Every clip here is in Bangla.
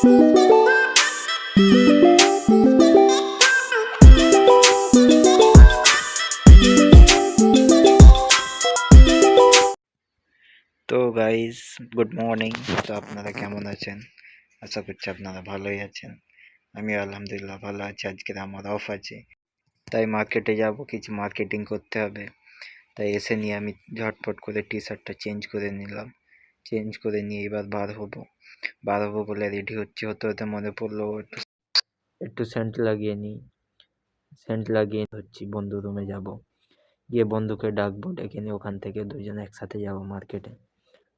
তো গাইস, গুড মর্নিং। তো আপনারা কেমন আছেন? আশা করছি আপনারা ভালোই আছেন। আমি আলহামদুলিল্লাহ ভালো আছি। আজকে আমার অফ আছে, তাই মার্কেটে যাব, কিছু মার্কেটিং করতে হবে। তাই এসে নিয়ে আমি ঝটপট করে টি শার্টটা চেঞ্জ করে নিলাম। চেঞ্জ করে নিয়ে এবার বার হবো বলে রেডি হতে হতে মনে পড়লো একটু সেন্ট লাগিয়ে নিই। সেন্ট লাগিয়ে হচ্ছি বন্ধু রুমে যাব, গিয়ে বন্ধুকে ডাকবো, ডেকে নিয়ে ওখান থেকে দুজন একসাথে যাব মার্কেটে।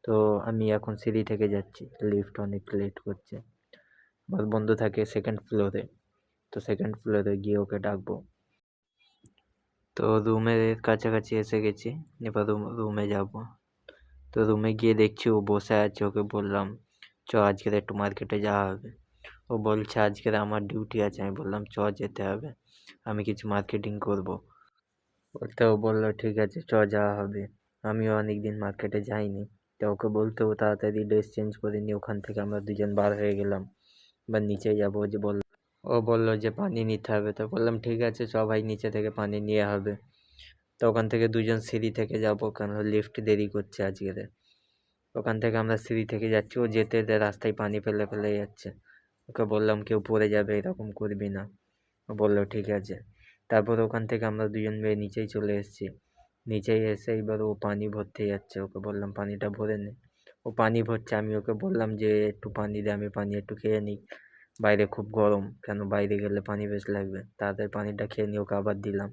তো আমি এখন সিঁড়ি থেকে যাচ্ছি, লিফট অনেক লেট করছে। আমার বন্ধু থাকে সেকেন্ড ফ্লোরে, তো সেকেন্ড ফ্লোরে গিয়ে ওকে ডাকবো। তো রুমের কাছাকাছি এসে গেছি, এবার রুমে যাব। তো রুমে গিয়ে দেখছি ও বসে আছে। ওকে বললাম চ আজকের একটু মার্কেটে যাওয়া হবে। ও বলছে আজকের আমার ডিউটি আছে। আমি বললাম চ যেতে হবে, আমি কিছু মার্কেটিং করব। বলতে ও বললো ঠিক আছে চ যাওয়া হবে। আমিও অনেকদিন মার্কেটে যাইনি, তো ওকে বলতে ও তাড়াতাড়ি ড্রেস চেঞ্জ করে নিয়ে ওখান থেকে আমরা দুজন বার হয়ে গেলাম। বা নিচে যাবো, ও বললো যে পানি নিতে হবে। তো বললাম ঠিক আছে চ ভাই, নিচে থেকে পানি নিয়ে হবে। তো ওখান থেকে দুজন সিঁড়ি থেকে যাবো, কারণ লিফট দেরি করছে আজকে। ওখান থেকে আমরা সিঁড়ি থেকে যাচ্ছি, ও যেতে যেতে রাস্তায় পানি ফেলে ফেলে যাচ্ছে। ওকে বললাম কেউ পড়ে যাবে, এরকম করবি না। ও বললো ঠিক আছে। তারপর ওখান থেকে আমরা দুজন মিলে নিচেই চলে এসেছি। নিচেই এসে এবার ও পানি ভরতে যাচ্ছে। ওকে বললাম পানিটা ভরে নে। ও পানি ভরছে, আমি ওকে বললাম যে একটু পানি দে, আমি পানি একটু খেয়ে নিই, বাইরে খুব গরম, কেন বাইরে গেলে পানি বেশ লাগবে। তাড়াতাড়ি পানিটা খেয়ে নিয়ে ওকে আবার দিলাম।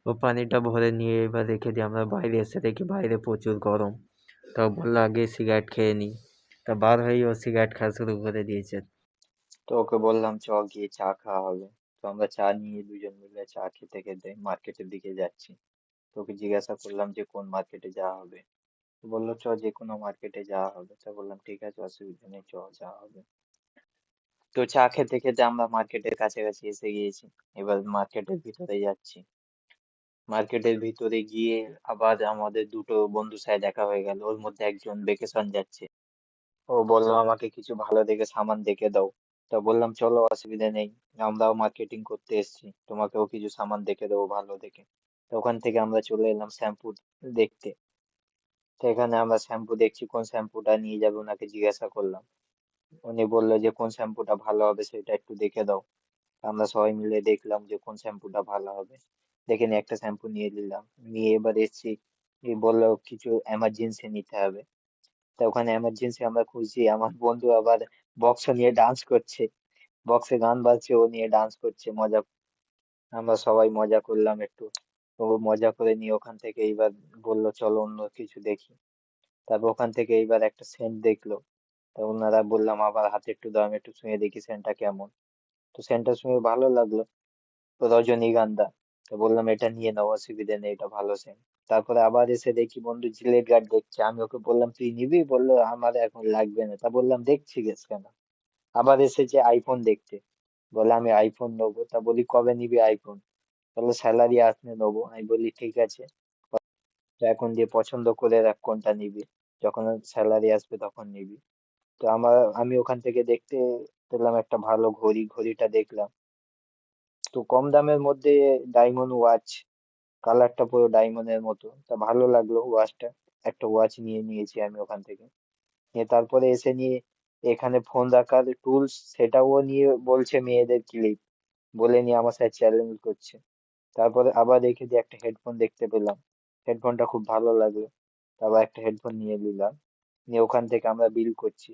ও পানিটা ভরে নিয়ে এবার রেখে দিয়ে আমরা বাইরে এসে দেখি বাইরে প্রচুর গরম। তো বললো আগে সিগারেট খেয়ে নিই। তা বার হয়েই ও সিগারেট খাওয়া শুরু করে দিয়েছে। তো ওকে বললাম চ গিয়ে চা খাওয়া হবে। তো আমরা চা নিয়ে দুজন মিলে চা খেতে খেতে মার্কেটের দিকে যাচ্ছি। তোকে জিজ্ঞাসা করলাম যে কোন মার্কেটে যাওয়া হবে। তো বললো চ যে কোনো মার্কেটে যাওয়া হবে। তো বললাম ঠিক আছে, অসুবিধা নেই, চ যাওয়া হবে। তো চা খেতে খেতে আমরা মার্কেটের কাছাকাছি এসে গিয়েছি। এবার মার্কেটের ভিতরে যাচ্ছি। মার্কেটের ভিতরে গিয়ে আবার আমাদের দুটো বন্ধুর সাথে দেখা হয়ে গেল। ওর মধ্যে একজন ভেকেশন যাচ্ছে। ও বললো আমাকে কিছু ভালো দেখে সামান দেখে দাও। তো বললাম চলো, অসুবিধা নেই, আমরাও মার্কেটিং করতে এসেছি, তোমাকেও কিছু সামান দেখে দেবো ভালো দেখে। তো ওখান থেকে আমরা চলে এলাম শ্যাম্পু দেখতে। তো এখানে আমরা শ্যাম্পু দেখছি, কোন শ্যাম্পুটা নিয়ে যাবে ওনাকে জিজ্ঞাসা করলাম। উনি বললো যে কোন শ্যাম্পুটা ভালো হবে সেটা একটু দেখে দাও। আমরা সবাই মিলে দেখলাম যে কোন শ্যাম্পুটা ভালো হবে। দেখে নিয়ে একটা শ্যাম্পু নিয়ে নিলাম। নিয়ে এবার এসছি, বললো কিছু এমার্জেন্সি নিতে হবে। তা ওখানে এমার্জেন্সি আমরা খুঁজছি, আমার বন্ধু আবার বক্স নিয়ে ডান্স করছে, বক্সে গান বাজছে, ও নিয়ে ডান্স করছে মজা। আমরা সবাই মজা করলাম একটু। ও মজা করে নিয়ে ওখান থেকে এইবার বললো চলো অন্য কিছু দেখি। তারপর ওখান থেকে এইবার একটা সেন্ট দেখলো। তা ওনারা বললাম আবার হাতে একটু দাও, আমি একটু ছুঁয়ে দেখি সেন্টটা কেমন। তো সেন্টটা শুনে ভালো লাগলো, তো রজনীগন্ধা। তো বললাম এটা নিয়ে নাও, অসুবিধা নেই, এটা ভালো সেন্ট। তারপরে আবার এসে দেখি বন্ধু জিলেট গার্ড দেখছে। আমি ওকে বললাম তুই নিবি, বললো আমার এখন লাগবে না। তা বললাম দেখছি গেছ কেন। আবার এসেছে আইফোন দেখতে, বলে আমি আইফোন নেবো। তা বলি কবে নিবি আইফোন, বলে স্যালারি আসলে নেবো। আমি বলি ঠিক আছে, তো এখন দিয়ে পছন্দ করে রাখ কোনটা নিবি, যখন স্যালারি আসবে তখন নিবি। তো আমি ওখান থেকে দেখতে পেলাম একটা ভালো ঘড়ি, ঘড়িটা দেখলাম। তো কম দামের মধ্যে ডায়মন্ড ওয়াচ, কালারটা পুরো ডায়মন্ডের মতো, তা ভালো লাগলো ওয়াচটা। একটা ওয়াচ নিয়ে নিয়েছি আমি ওখান থেকে। নিয়ে তারপরে এসে নিয়ে এখানে ফোন রাখার টুলস, সেটাও নিয়ে বলছে মেয়েদের ক্লিপ, বলে নিয়ে আমার সাথে চ্যালেঞ্জ করছে। তারপরে আবার দেখে দিয়ে একটা হেডফোন দেখতে পেলাম, হেডফোনটা খুব ভালো লাগলো। তারপর একটা হেডফোন নিয়ে নিলাম। নিয়ে ওখান থেকে আমরা বিল করছি।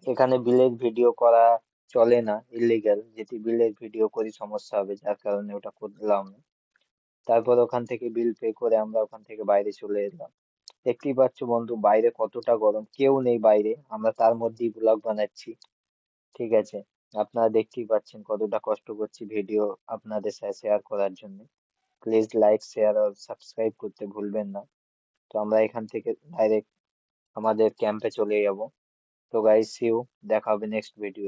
এখানে বিলের ভিডিও করা চলে না, ইলিগাল, যদি বিলের ভিডিও করি সমস্যা হবে, যার কারণে ওটা করলাম না। তারপর ওখান থেকে বিল পে করে আমরা ওখান থেকে বাইরে চলে এলাম। দেখতেই পাচ্ছ বন্ধু বাইরে কতটা গরম, কেউ নেই বাইরে, আমরা তার মধ্যেই ব্লগ বানাচ্ছি। ঠিক আছে, আপনারা দেখতেই পাচ্ছেন কতটা কষ্ট করছি ভিডিও আপনাদের সাথে শেয়ার করার জন্য। প্লিজ লাইক শেয়ার আর সাবস্ক্রাইব করতে ভুলবেন না। তো আমরা এখান থেকে ডাইরেক্ট আমাদের ক্যাম্পে চলে যাব। তো গাইস, সি ইউ, দেখা হবে নেক্সট ভিডিও।